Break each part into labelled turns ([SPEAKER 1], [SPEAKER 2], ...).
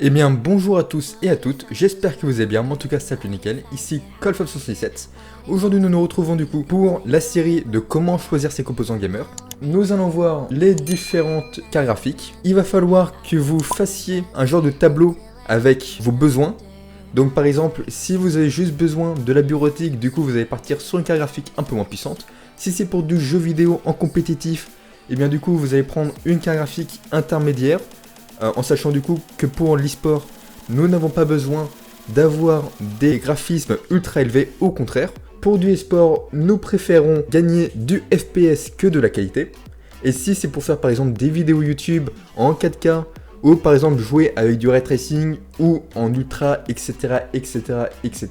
[SPEAKER 1] Eh bien bonjour à tous et à toutes, j'espère que vous allez bien, mais en tout cas ça plus nickel, ici Colfof77. Aujourd'hui nous nous retrouvons du coup pour la série de comment choisir ses composants gamer. Nous allons voir les différentes cartes graphiques. Il va falloir que vous fassiez un genre de tableau avec vos besoins. Donc par exemple, si vous avez juste besoin de la bureautique, du coup vous allez partir sur une carte graphique un peu moins puissante. Si c'est pour du jeu vidéo en compétitif, et bien du coup vous allez prendre une carte graphique intermédiaire. En sachant du coup que pour l'e-sport, nous n'avons pas besoin d'avoir des graphismes ultra élevés, au contraire. Pour du e-sport, nous préférons gagner du FPS que de la qualité. Et si c'est pour faire par exemple des vidéos YouTube en 4K, ou par exemple jouer avec du ray tracing, ou en ultra, etc., etc., etc.,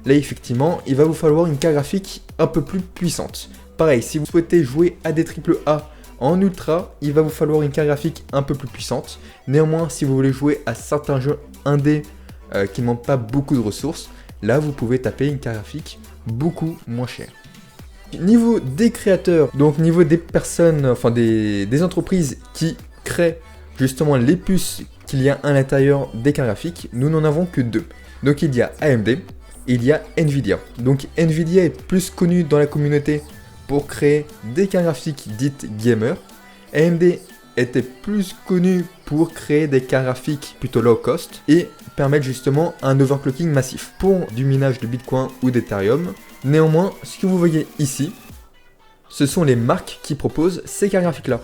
[SPEAKER 1] là effectivement, il va vous falloir une carte graphique un peu plus puissante. Pareil, si vous souhaitez jouer à des AAA, en ultra, il va vous falloir une carte graphique un peu plus puissante. Néanmoins, si vous voulez jouer à certains jeux indés qui ne demandent pas beaucoup de ressources, là vous pouvez taper une carte graphique beaucoup moins chère. Niveau des créateurs, donc niveau des personnes, enfin des entreprises qui créent justement les puces qu'il y a à l'intérieur des cartes graphiques, nous n'en avons que deux. Donc il y a AMD et il y a Nvidia. Donc Nvidia est plus connu dans la communauté pour créer des cartes graphiques dites gamer. AMD était plus connu pour créer des cartes graphiques plutôt low cost et permettre justement un overclocking massif pour du minage de Bitcoin ou d'Ethereum. Néanmoins, ce que vous voyez ici, ce sont les marques qui proposent ces cartes graphiques là.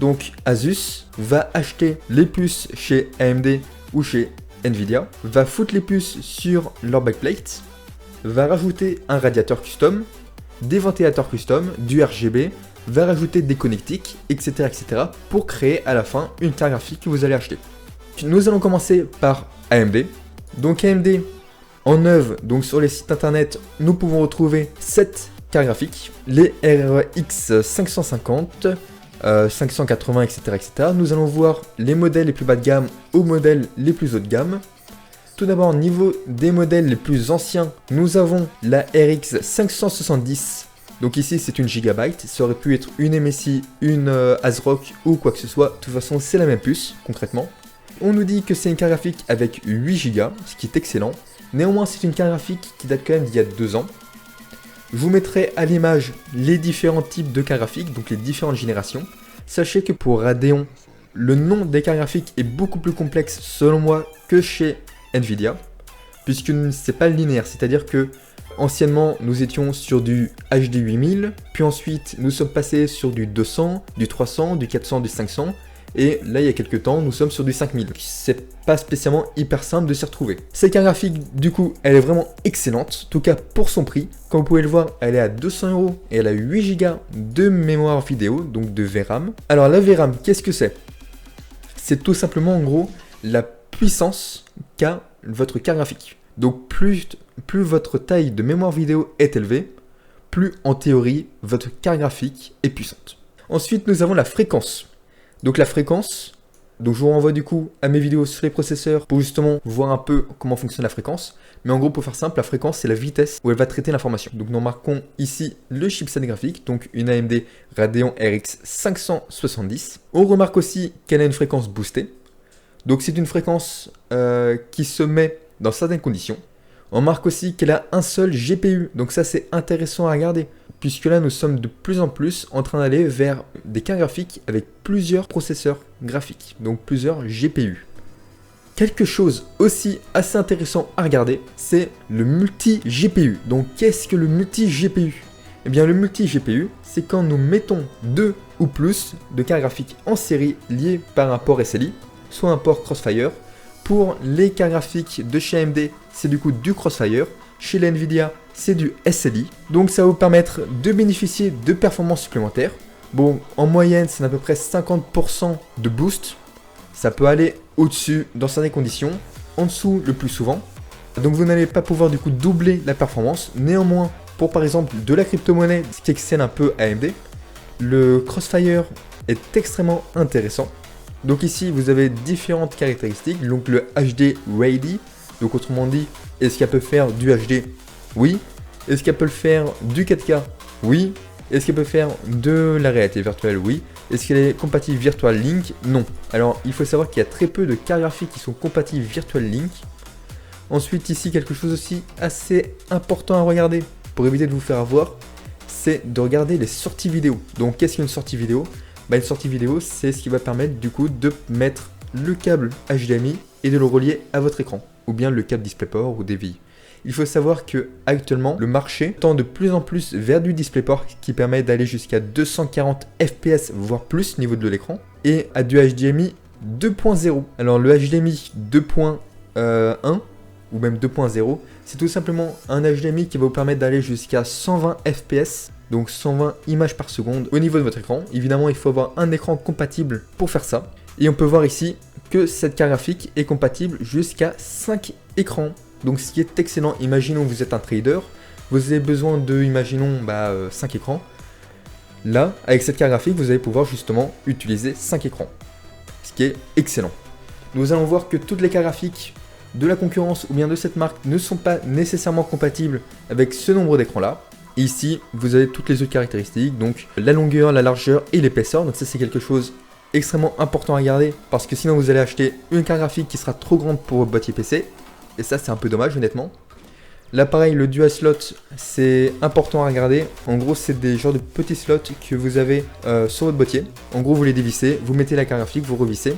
[SPEAKER 1] Donc Asus va acheter les puces chez AMD ou chez Nvidia, va foutre les puces sur leur backplate, va rajouter un radiateur custom, des ventilateurs custom, du RGB, va rajouter des connectiques, etc., etc. pour créer à la fin une carte graphique que vous allez acheter. Nous allons commencer par AMD. Donc AMD en neuve, donc sur les sites internet, nous pouvons retrouver 7 cartes graphiques, les RX 550, 580, etc., etc. Nous allons voir les modèles les plus bas de gamme aux modèles les plus haut de gamme. Tout d'abord, au niveau des modèles les plus anciens, nous avons la RX 570. Donc ici, c'est une gigabyte. Ça aurait pu être une MSI, une ASRock ou quoi que ce soit. De toute façon, c'est la même puce, concrètement. On nous dit que c'est une carte graphique avec 8 Go, ce qui est excellent. Néanmoins, c'est une carte graphique qui date quand même d'il y a 2 ans. Je vous mettrai à l'image les différents types de cartes graphiques, donc les différentes générations. Sachez que pour Radeon, le nom des cartes graphiques est beaucoup plus complexe, selon moi, que chez Nvidia, puisque c'est pas linéaire, c'est-à-dire que anciennement nous étions sur du HD 8000, puis ensuite nous sommes passés sur du 200, du 300, du 400, du 500, et là il y a quelques temps nous sommes sur du 5000. C'est pas spécialement hyper simple de s'y retrouver. Cette carte graphique du coup elle est vraiment excellente, en tout cas pour son prix. Comme vous pouvez le voir, elle est à 200 € et elle a 8 Go de mémoire vidéo, donc de VRAM. Alors la VRAM, qu'est-ce que c'est? C'est tout simplement en gros la puissance qu'a votre carte graphique. Donc plus votre taille de mémoire vidéo est élevée, plus en théorie votre carte graphique est puissante. Ensuite nous avons la fréquence. Donc la fréquence, donc je vous renvoie du coup à mes vidéos sur les processeurs pour justement voir un peu comment fonctionne la fréquence. Mais en gros pour faire simple, la fréquence c'est la vitesse où elle va traiter l'information. Donc nous marquons ici le chipset graphique, donc une AMD Radeon RX 570. On remarque aussi qu'elle a une fréquence boostée. Donc c'est une fréquence qui se met dans certaines conditions. On remarque aussi qu'elle a un seul GPU, donc ça c'est intéressant à regarder, puisque là nous sommes de plus en plus en train d'aller vers des cartes graphiques avec plusieurs processeurs graphiques, donc plusieurs GPU. Quelque chose aussi assez intéressant à regarder, c'est le multi-GPU. Donc qu'est-ce que le multi-GPU? Eh bien le multi-GPU, c'est quand nous mettons 2 ou plus de cartes graphiques en série liées par un port SLI, soit un port Crossfire. Pour les cartes graphiques de chez AMD, c'est du coup du Crossfire. Chez la Nvidia, c'est du SLI. Donc ça va vous permettre de bénéficier de performances supplémentaires. Bon, en moyenne, c'est à peu près 50% de boost. Ça peut aller au-dessus dans certaines conditions, en dessous le plus souvent. Donc vous n'allez pas pouvoir du coup doubler la performance. Néanmoins, pour par exemple de la crypto-monnaie, ce qui excelle un peu AMD, le Crossfire est extrêmement intéressant. Donc ici, vous avez différentes caractéristiques. Donc le HD Ready, donc autrement dit, est-ce qu'elle peut faire du HD? Oui. Est-ce qu'elle peut le faire du 4K? Oui. Est-ce qu'elle peut faire de la réalité virtuelle? Oui. Est-ce qu'elle est compatible Virtual Link? Non. Alors il faut savoir qu'il y a très peu de cartes graphiques qui sont compatibles Virtual Link. Ensuite ici quelque chose aussi assez important à regarder pour éviter de vous faire avoir, c'est de regarder les sorties vidéo. Donc qu'est-ce qu'une sortie vidéo? Une sortie vidéo c'est ce qui va permettre du coup de mettre le câble HDMI et de le relier à votre écran, ou bien le câble DisplayPort ou DVI. Il faut savoir que actuellement le marché tend de plus en plus vers du DisplayPort qui permet d'aller jusqu'à 240 fps voire plus au niveau de l'écran et à du HDMI 2.0. Alors le HDMI 2.1 ou même 2.0, c'est tout simplement un HDMI qui va vous permettre d'aller jusqu'à 120 fps, donc 120 images par seconde au niveau de votre écran. Évidemment, il faut avoir un écran compatible pour faire ça. Et on peut voir ici que cette carte graphique est compatible jusqu'à 5 écrans. Donc ce qui est excellent. Imaginons que vous êtes un trader, vous avez besoin de, imaginons, 5 écrans. Là, avec cette carte graphique, vous allez pouvoir justement utiliser 5 écrans. Ce qui est excellent. Nous allons voir que toutes les cartes graphiques de la concurrence ou bien de cette marque ne sont pas nécessairement compatibles avec ce nombre d'écrans là. Et ici, vous avez toutes les autres caractéristiques, donc la longueur, la largeur et l'épaisseur. Donc ça, c'est quelque chose extrêmement important à regarder parce que sinon vous allez acheter une carte graphique qui sera trop grande pour votre boîtier PC. Et ça, c'est un peu dommage honnêtement. Là pareil, le dual slot, c'est important à regarder. En gros, c'est des genres de petits slots que vous avez sur votre boîtier. En gros, vous les dévissez, vous mettez la carte graphique, vous revissez.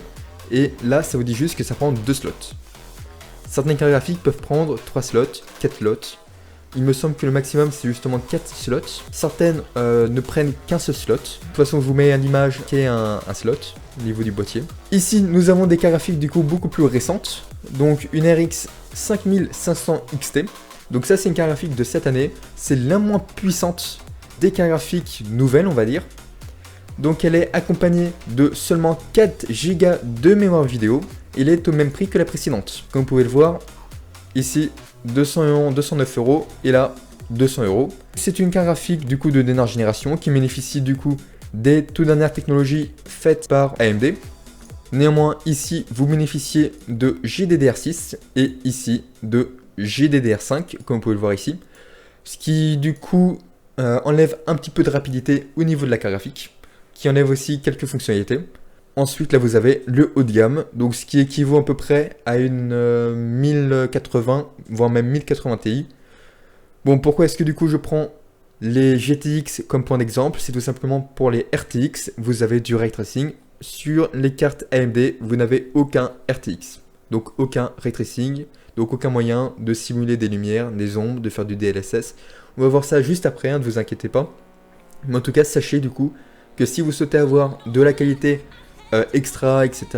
[SPEAKER 1] Et là, ça vous dit juste que ça prend 2 slots. Certaines cartes graphiques peuvent prendre 3 slots, 4 slots. Il me semble que le maximum c'est justement 4 slots. Certaines ne prennent qu'un seul slot. De toute façon, je vous mets à l'image qui est un slot au niveau du boîtier. Ici, nous avons des cartes graphiques du coup beaucoup plus récentes. Donc une RX 5500 XT. Donc ça, c'est une carte graphique de cette année. C'est la moins puissante des cartes graphiques nouvelles, on va dire. Donc elle est accompagnée de seulement 4 Go de mémoire vidéo. Il est au même prix que la précédente. Comme vous pouvez le voir, ici 209 € et là 200 €. C'est une carte graphique du coup de dernière génération qui bénéficie du coup des toutes dernières technologies faites par AMD. Néanmoins ici vous bénéficiez de GDDR6 et ici de GDDR5 comme vous pouvez le voir ici. Ce qui du coup enlève un petit peu de rapidité au niveau de la carte graphique, qui enlève aussi quelques fonctionnalités. Ensuite, là, vous avez le haut de gamme, donc ce qui équivaut à peu près à une 1080, voire même 1080 Ti. Bon, pourquoi est-ce que du coup je prends les GTX comme point d'exemple? C'est tout simplement pour les RTX, vous avez du ray tracing. Sur les cartes AMD, vous n'avez aucun RTX, donc aucun ray tracing, donc aucun moyen de simuler des lumières, des ombres, de faire du DLSS. On va voir ça juste après, hein, ne vous inquiétez pas. Mais en tout cas, sachez du coup que si vous souhaitez avoir de la qualité extra, etc.,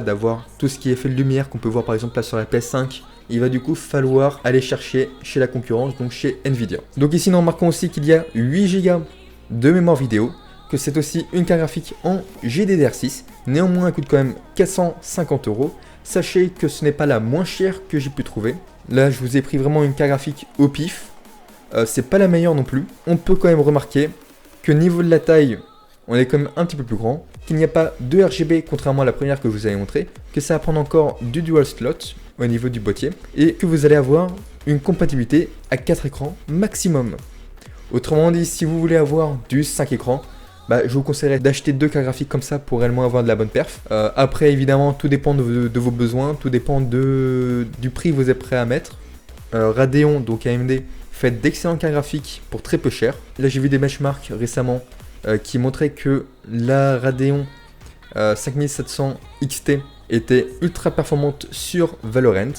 [SPEAKER 1] d'avoir tout ce qui est fait de lumière qu'on peut voir par exemple là sur la PS5, il va du coup falloir aller chercher chez la concurrence, donc chez Nvidia. Donc ici nous remarquons aussi qu'il y a 8 Go de mémoire vidéo, que c'est aussi une carte graphique en GDDR6, néanmoins elle coûte quand même 450 €. Sachez que ce n'est pas la moins chère que j'ai pu trouver. Là je vous ai pris vraiment une carte graphique au pif, c'est pas la meilleure non plus. On peut quand même remarquer que niveau de la taille, on est quand même un petit peu plus grand, qu'il n'y a pas de RGB contrairement à la première que je vous avais montré, que ça va prendre encore du dual slot au niveau du boîtier et que vous allez avoir une compatibilité à 4 écrans maximum. Autrement dit, si vous voulez avoir du 5 écrans, je vous conseillerais d'acheter 2 cartes graphiques comme ça pour réellement avoir de la bonne perf. Après évidemment tout dépend de vos besoins, tout dépend du prix que vous êtes prêt à mettre. Radeon, donc AMD, fait d'excellentes cartes graphiques pour très peu cher. Là j'ai vu des benchmarks récemment qui montrait que la Radeon 5700 XT était ultra performante sur Valorant.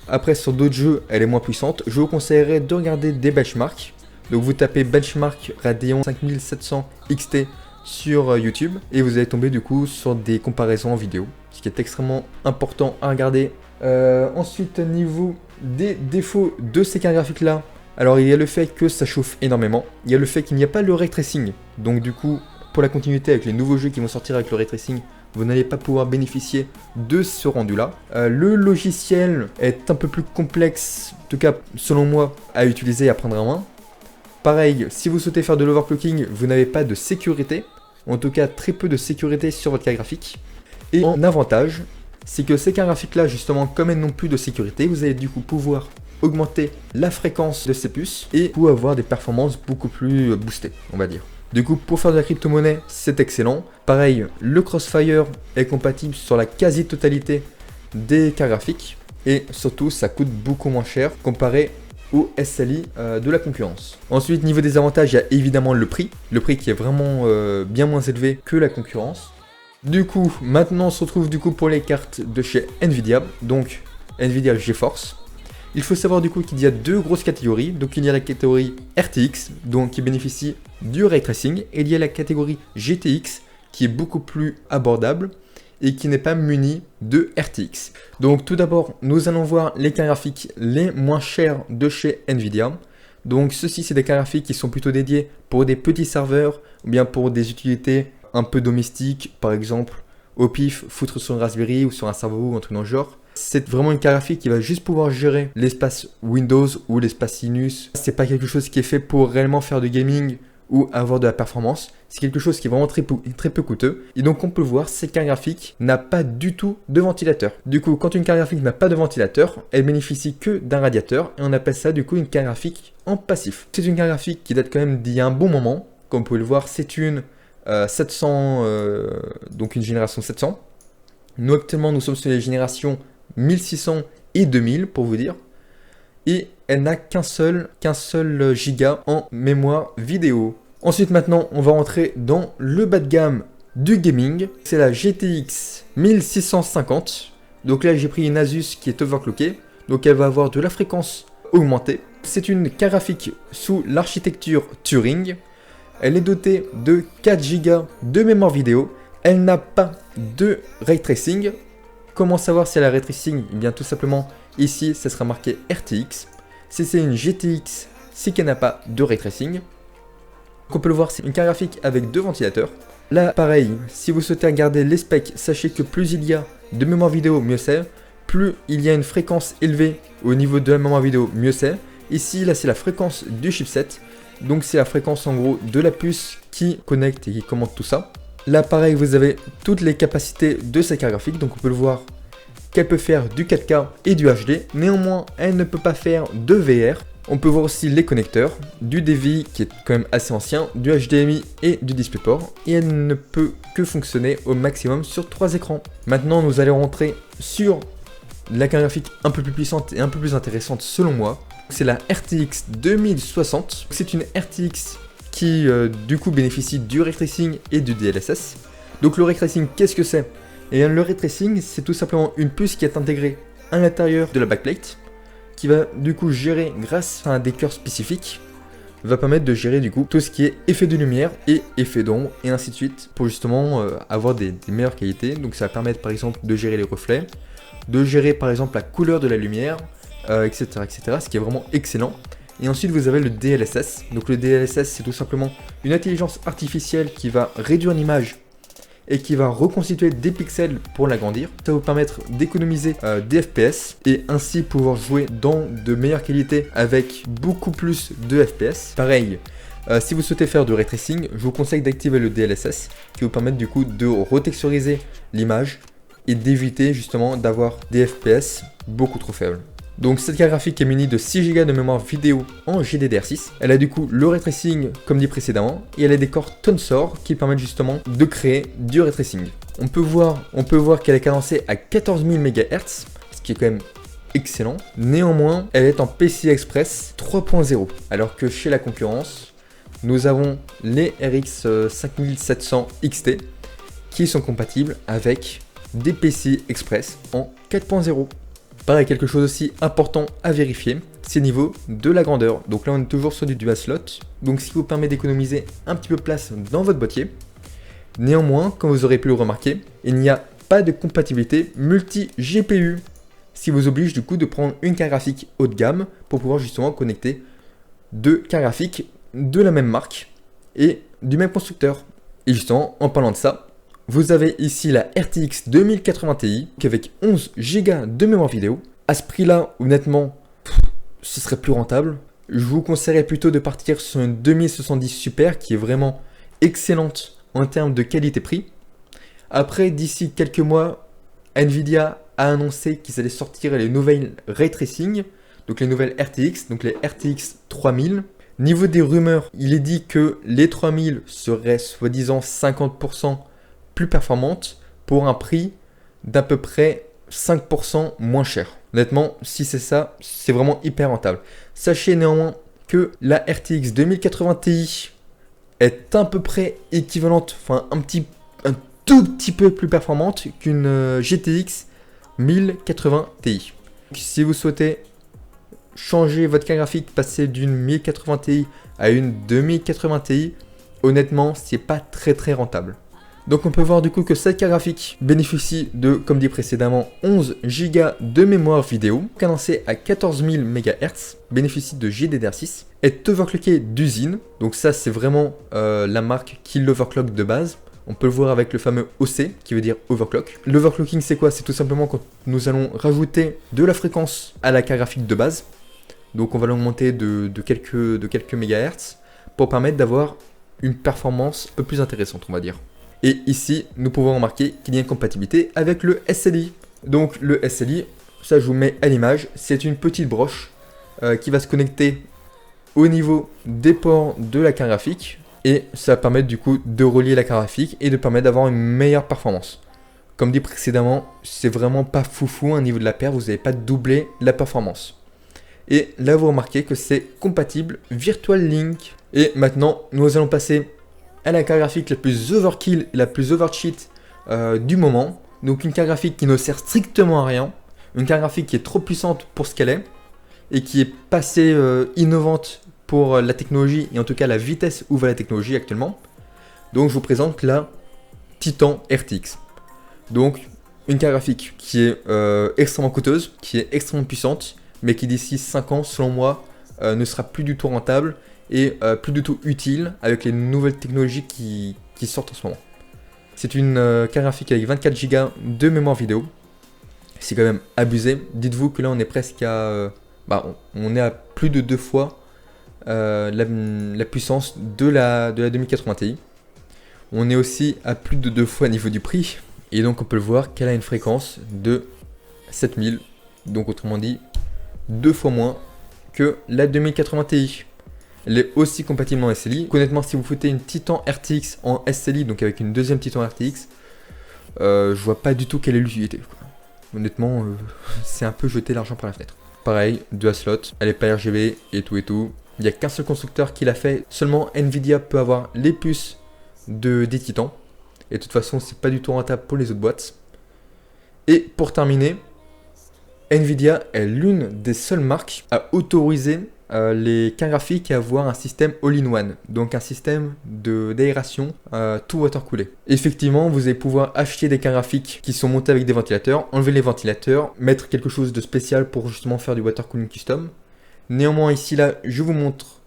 [SPEAKER 1] Après sur d'autres jeux elle est moins puissante. Je vous conseillerais de regarder des benchmarks. Donc vous tapez benchmark Radeon 5700 XT sur YouTube et vous allez tomber du coup sur des comparaisons en vidéo, ce qui est extrêmement important à regarder. Ensuite niveau des défauts de ces cartes graphiques là, alors il y a le fait que ça chauffe énormément, il y a le fait qu'il n'y a pas le ray tracing, donc du coup pour la continuité avec les nouveaux jeux qui vont sortir avec le ray tracing, vous n'allez pas pouvoir bénéficier de ce rendu là. Le logiciel est un peu plus complexe, en tout cas selon moi, à utiliser et à prendre en main. Pareil, si vous souhaitez faire de l'overclocking, vous n'avez pas de sécurité, en tout cas très peu de sécurité sur votre carte graphique. Et en avantage, c'est que ces cartes graphiques là justement, comme elles n'ont plus de sécurité, vous allez du coup pouvoir augmenter la fréquence de ces puces et pour avoir des performances beaucoup plus boostées, on va dire. Du coup, pour faire de la crypto-monnaie, c'est excellent. Pareil, le Crossfire est compatible sur la quasi-totalité des cartes graphiques. Et surtout, ça coûte beaucoup moins cher comparé au SLI de la concurrence. Ensuite, niveau des avantages, il y a évidemment le prix. Le prix qui est vraiment bien moins élevé que la concurrence. Du coup, maintenant on se retrouve du coup pour les cartes de chez Nvidia. Donc, Nvidia GeForce. Il faut savoir du coup qu'il y a deux grosses catégories. Donc il y a la catégorie RTX, donc qui bénéficie du ray tracing, et il y a la catégorie GTX qui est beaucoup plus abordable et qui n'est pas muni de RTX. Donc tout d'abord, nous allons voir les cartes graphiques les moins chères de chez Nvidia. Donc ceux-ci, c'est des cartes graphiques qui sont plutôt dédiés pour des petits serveurs ou bien pour des utilités un peu domestiques, par exemple au pif, foutre sur une Raspberry ou sur un serveur ou un truc dans le genre. C'est vraiment une carte graphique qui va juste pouvoir gérer l'espace Windows ou l'espace Linux. C'est pas quelque chose qui est fait pour réellement faire du gaming ou avoir de la performance. C'est quelque chose qui est vraiment très peu coûteux. Et donc on peut voir, cette carte graphique n'a pas du tout de ventilateur. Du coup, quand une carte graphique n'a pas de ventilateur, elle bénéficie que d'un radiateur. Et on appelle ça du coup une carte graphique en passif. C'est une carte graphique qui date quand même d'il y a un bon moment. Comme vous pouvez le voir, c'est une 700, donc une génération 700. Nous actuellement, nous sommes sur les générations 1600 et 2000 pour vous dire. Et elle n'a qu'un seul giga en mémoire vidéo. Ensuite maintenant, on va rentrer dans le bas de gamme du gaming. C'est la GTX 1650. Donc là, j'ai pris une Asus qui est overclockée. Donc elle va avoir de la fréquence augmentée. C'est une carte graphique sous l'architecture Turing. Elle est dotée de 4 Go de mémoire vidéo. Elle n'a pas de ray tracing. Comment savoir si elle a ray tracing? Eh bien tout simplement, ici, ça sera marqué RTX. Si c'est une GTX, c'est qu'elle n'a pas de ray tracing. Donc on peut le voir, c'est une carte graphique avec deux ventilateurs. Là, pareil, si vous souhaitez regarder les specs, sachez que plus il y a de mémoire vidéo, mieux c'est. Plus il y a une fréquence élevée au niveau de la mémoire vidéo, mieux c'est. Ici, là, c'est la fréquence du chipset. Donc c'est la fréquence en gros de la puce qui connecte et qui commande tout ça. Là pareil, vous avez toutes les capacités de cette carte graphique, donc on peut le voir qu'elle peut faire du 4K et du HD. Néanmoins, elle ne peut pas faire de VR. On peut voir aussi les connecteurs, du DVI qui est quand même assez ancien, du HDMI et du DisplayPort. Et elle ne peut que fonctionner au maximum sur 3 écrans. Maintenant, nous allons rentrer sur la carte graphique un peu plus puissante et un peu plus intéressante selon moi. C'est la RTX 2060. C'est une RTX qui du coup bénéficie du ray tracing et du DLSS. Donc le ray tracing, qu'est-ce que c'est? Et bien le ray tracing, c'est tout simplement une puce qui est intégrée à l'intérieur de la backplate, qui va du coup gérer, grâce à des cœurs spécifiques, va permettre de gérer du coup tout ce qui est effet de lumière et effet d'ombre et ainsi de suite, pour justement avoir des meilleures qualités. Donc ça va permettre par exemple de gérer les reflets, de gérer par exemple la couleur de la lumière, etc., etc., ce qui est vraiment excellent. Et ensuite vous avez le DLSS. Donc le DLSS, c'est tout simplement une intelligence artificielle qui va réduire l'image et qui va reconstituer des pixels pour l'agrandir. Ça va vous permettre d'économiser des FPS et ainsi pouvoir jouer dans de meilleures qualités avec beaucoup plus de FPS. Pareil, si vous souhaitez faire du ray tracing, je vous conseille d'activer le DLSS qui vous permet du coup de retexturiser l'image et d'éviter justement d'avoir des FPS beaucoup trop faibles. Donc cette carte graphique est munie de 6 Go de mémoire vidéo en GDDR6. Elle a du coup le ray tracing comme dit précédemment et elle a des corps Tensor qui permettent justement de créer du ray tracing. On peut voir qu'elle est cadencée à 14 000 MHz, ce qui est quand même excellent. Néanmoins, elle est en PCI Express 3.0 alors que chez la concurrence, nous avons les RX 5700 XT qui sont compatibles avec des PCI Express en 4.0. Pareil, quelque chose aussi important à vérifier, c'est au niveau de la grandeur. Donc là on est toujours sur du dual slot, donc ce qui vous permet d'économiser un petit peu de place dans votre boîtier. Néanmoins, comme vous aurez pu le remarquer, il n'y a pas de compatibilité multi-GPU, ce qui vous oblige du coup de prendre une carte graphique haut de gamme pour pouvoir justement connecter deux cartes graphiques de la même marque et du même constructeur. Et justement, en parlant de ça, vous avez ici la RTX 2080 Ti avec 11 Go de mémoire vidéo. À ce prix-là, honnêtement, ce serait plus rentable. Je vous conseillerais plutôt de partir sur une 2070 Super qui est vraiment excellente en termes de qualité-prix. Après, d'ici quelques mois, Nvidia a annoncé qu'ils allaient sortir les nouvelles Ray Tracing, donc les nouvelles RTX, donc les RTX 3000. Niveau des rumeurs, il est dit que les 3000 seraient soi-disant 50% plus performantes pour un prix d'à peu près 5% moins cher. Honnêtement, si c'est ça, c'est vraiment hyper rentable. Sachez néanmoins que la RTX 2080 Ti est à peu près équivalente, enfin un tout petit peu plus performante qu'une GTX 1080 Ti. Si vous souhaitez changer votre carte graphique, passer d'une 1080 Ti à une 2080 Ti, honnêtement, c'est pas très rentable. Donc on peut voir du coup que cette carte graphique bénéficie de, comme dit précédemment, 11 Go de mémoire vidéo, cadencée à 14 000 MHz, bénéficie de GDDR6, est overclockée d'usine, donc ça c'est vraiment la marque qui l'overclock de base. On peut le voir avec le fameux OC, qui veut dire overclock. L'overclocking c'est quoi? C'est tout simplement quand nous allons rajouter de la fréquence à la carte graphique de base. Donc on va l'augmenter de quelques mégahertz pour permettre d'avoir une performance un peu plus intéressante, on va dire. Et ici, nous pouvons remarquer qu'il y a une compatibilité avec le SLI. Donc le SLI, ça je vous mets à l'image, c'est une petite broche qui va se connecter au niveau des ports de la carte graphique. Et ça va permettre du coup de relier la carte graphique et de permettre d'avoir une meilleure performance. Comme dit précédemment, c'est vraiment pas foufou au niveau de la paire, vous n'allez pas doubler la performance. Et là vous remarquez que c'est compatible Virtual Link. Et maintenant, nous allons passer à la carte graphique la plus overkill, la plus overcheat du moment. Donc une carte graphique qui ne sert strictement à rien, une carte graphique qui est trop puissante pour ce qu'elle est et qui est passée innovante pour la technologie et en tout cas la vitesse où va la technologie actuellement. Donc je vous présente la Titan RTX. Donc une carte graphique qui est extrêmement coûteuse, qui est extrêmement puissante, mais qui d'ici 5 ans selon moi ne sera plus du tout rentable et plus du tout utile avec les nouvelles technologies qui sortent en ce moment. C'est une carte graphique avec 24 Go de mémoire vidéo. C'est quand même abusé. Dites-vous que là on est presque à... on est à plus de 2 fois la puissance de la 2080 Ti. On est aussi à plus de 2 fois au niveau du prix. Et donc on peut le voir qu'elle a une fréquence de 7000. Donc autrement dit, 2 fois moins que la 2080 Ti. Elle est aussi compatible en SLI. Honnêtement, si vous foutez une Titan RTX en SLI, donc avec une deuxième Titan RTX, je vois pas du tout quelle est l'utilité. Honnêtement, c'est un peu jeter l'argent par la fenêtre. Pareil, 2 slots, elle est pas RGB et tout. Il n'y a qu'un seul constructeur qui l'a fait. Seulement Nvidia peut avoir les puces des Titans. Et de toute façon, c'est pas du tout rentable pour les autres boîtes. Et pour terminer, Nvidia est l'une des seules marques à autoriser les cartes graphiques à avoir un système all-in-one, donc un système d'aération tout water coolé. Effectivement, vous allez pouvoir acheter des cartes graphiques qui sont montées avec des ventilateurs, enlever les ventilateurs, mettre quelque chose de spécial pour justement faire du water cooling custom. Néanmoins, ici là, je vous montre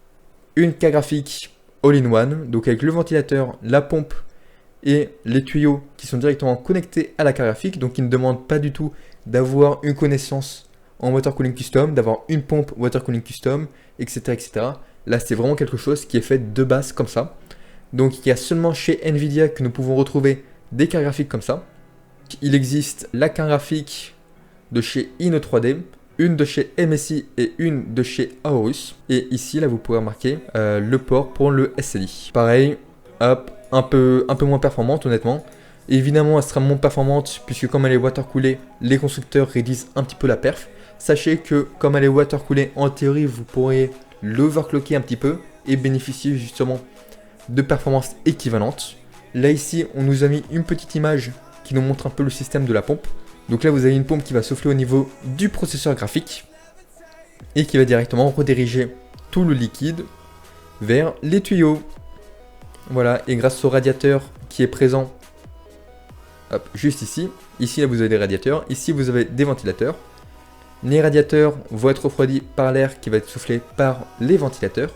[SPEAKER 1] une carte graphique all-in-one, donc avec le ventilateur, la pompe et les tuyaux qui sont directement connectés à la carte graphique, donc qui ne demandent pas du tout d'avoir une connaissance en water cooling custom, d'avoir une pompe water cooling custom, etc. etc. Là, c'est vraiment quelque chose qui est fait de base comme ça. Donc, il y a seulement chez Nvidia que nous pouvons retrouver des cartes graphiques comme ça. Il existe la carte graphique de chez Inno3D, une de chez MSI et une de chez Aorus. Et ici, là, vous pouvez remarquer le port pour le SLI. Pareil, hop, un peu moins performante, honnêtement. Évidemment, extrêmement performante, puisque comme elle est water coolée, les constructeurs réduisent un petit peu la perf. Sachez que comme elle est water coolée, en théorie, vous pourrez l'overclocker un petit peu et bénéficier justement de performances équivalentes. Là ici, on nous a mis une petite image qui nous montre un peu le système de la pompe. Donc là, vous avez une pompe qui va souffler au niveau du processeur graphique et qui va directement rediriger tout le liquide vers les tuyaux. Voilà, et grâce au radiateur qui est présent hop, juste ici, là vous avez des radiateurs, ici vous avez des ventilateurs. Les radiateurs vont être refroidis par l'air qui va être soufflé par les ventilateurs.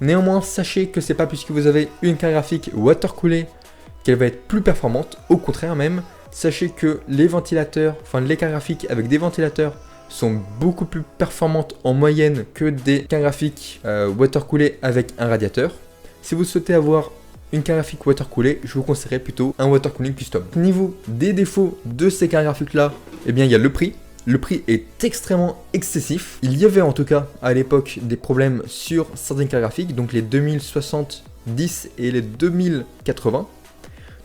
[SPEAKER 1] Néanmoins, sachez que c'est pas puisque vous avez une carte graphique water coolée qu'elle va être plus performante. Au contraire même, sachez que les ventilateurs, enfin les cartes graphiques avec des ventilateurs sont beaucoup plus performantes en moyenne que des cartes graphiques water coolées avec un radiateur. Si vous souhaitez avoir une carte graphique water coolée, je vous conseillerais plutôt un water cooling custom. Au niveau des défauts de ces cartes graphiques là, eh bien il y a le prix. le prix est extrêmement excessif. Il y avait en tout cas à l'époque des problèmes sur certaines cartes graphiques, donc les 2070 et les 2080.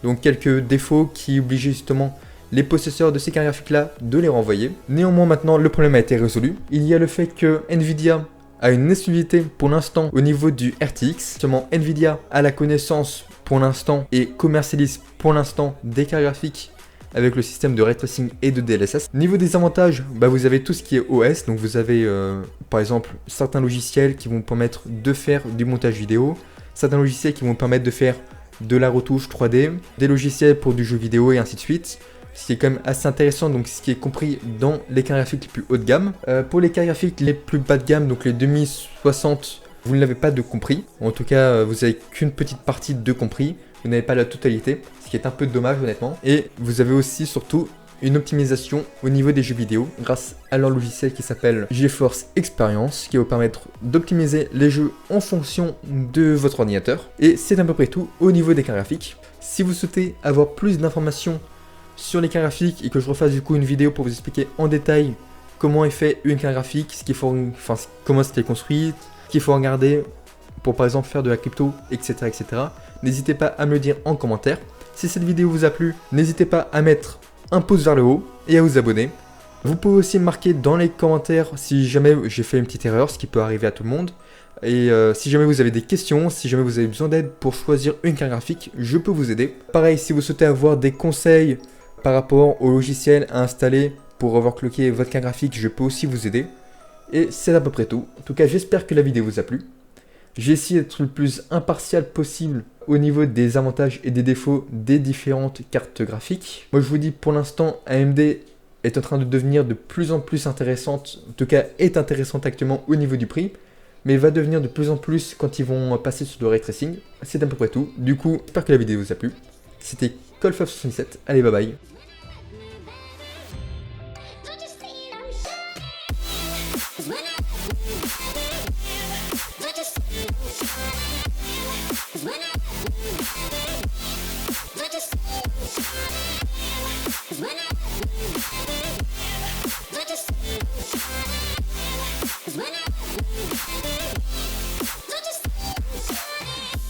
[SPEAKER 1] Donc quelques défauts qui obligeaient justement les possesseurs de ces cartes graphiques là de les renvoyer. Néanmoins maintenant le problème a été résolu. Il y a le fait que Nvidia a une exclusivité pour l'instant au niveau du RTX. Justement Nvidia a la connaissance pour l'instant et commercialise pour l'instant des cartes graphiques avec le système de ray tracing et de DLSS. Niveau des avantages, vous avez tout ce qui est OS, donc vous avez par exemple certains logiciels qui vont permettre de faire du montage vidéo, certains logiciels qui vont permettre de faire de la retouche 3D, des logiciels pour du jeu vidéo et ainsi de suite. Ce qui est quand même assez intéressant, donc ce qui est compris dans les cartes graphiques les plus haut de gamme. Pour les cartes graphiques les plus bas de gamme, donc les 2060, vous ne l'avez pas de compris. En tout cas, vous n'avez qu'une petite partie de compris. Vous n'avez pas la totalité, ce qui est un peu dommage honnêtement. Et vous avez aussi surtout une optimisation au niveau des jeux vidéo grâce à leur logiciel qui s'appelle GeForce Experience, qui va vous permettre d'optimiser les jeux en fonction de votre ordinateur. Et c'est à peu près tout au niveau des cartes graphiques. Si vous souhaitez avoir plus d'informations sur les cartes graphiques et que je refasse du coup une vidéo pour vous expliquer en détail comment est fait une carte graphique, comment est-ce qu'elle est construite, ce qu'il faut regarder pour par exemple faire de la crypto, etc. etc. N'hésitez pas à me le dire en commentaire. Si cette vidéo vous a plu, n'hésitez pas à mettre un pouce vers le haut et à vous abonner. Vous pouvez aussi marquer dans les commentaires si jamais j'ai fait une petite erreur, ce qui peut arriver à tout le monde. Et si jamais vous avez des questions, si jamais vous avez besoin d'aide pour choisir une carte graphique, je peux vous aider. Pareil, si vous souhaitez avoir des conseils par rapport au logiciel à installer pour overclocker votre carte graphique, je peux aussi vous aider. Et c'est à peu près tout. En tout cas, j'espère que la vidéo vous a plu. J'ai essayé d'être le plus impartial possible au niveau des avantages et des défauts des différentes cartes graphiques. Moi je vous dis pour l'instant AMD est en train de devenir de plus en plus intéressante, en tout cas est intéressante actuellement au niveau du prix, mais va devenir de plus en plus quand ils vont passer sur le ray tracing. C'est à peu près tout. Du coup, j'espère que la vidéo vous a plu. C'était Colf77, allez bye bye.
[SPEAKER 2] When I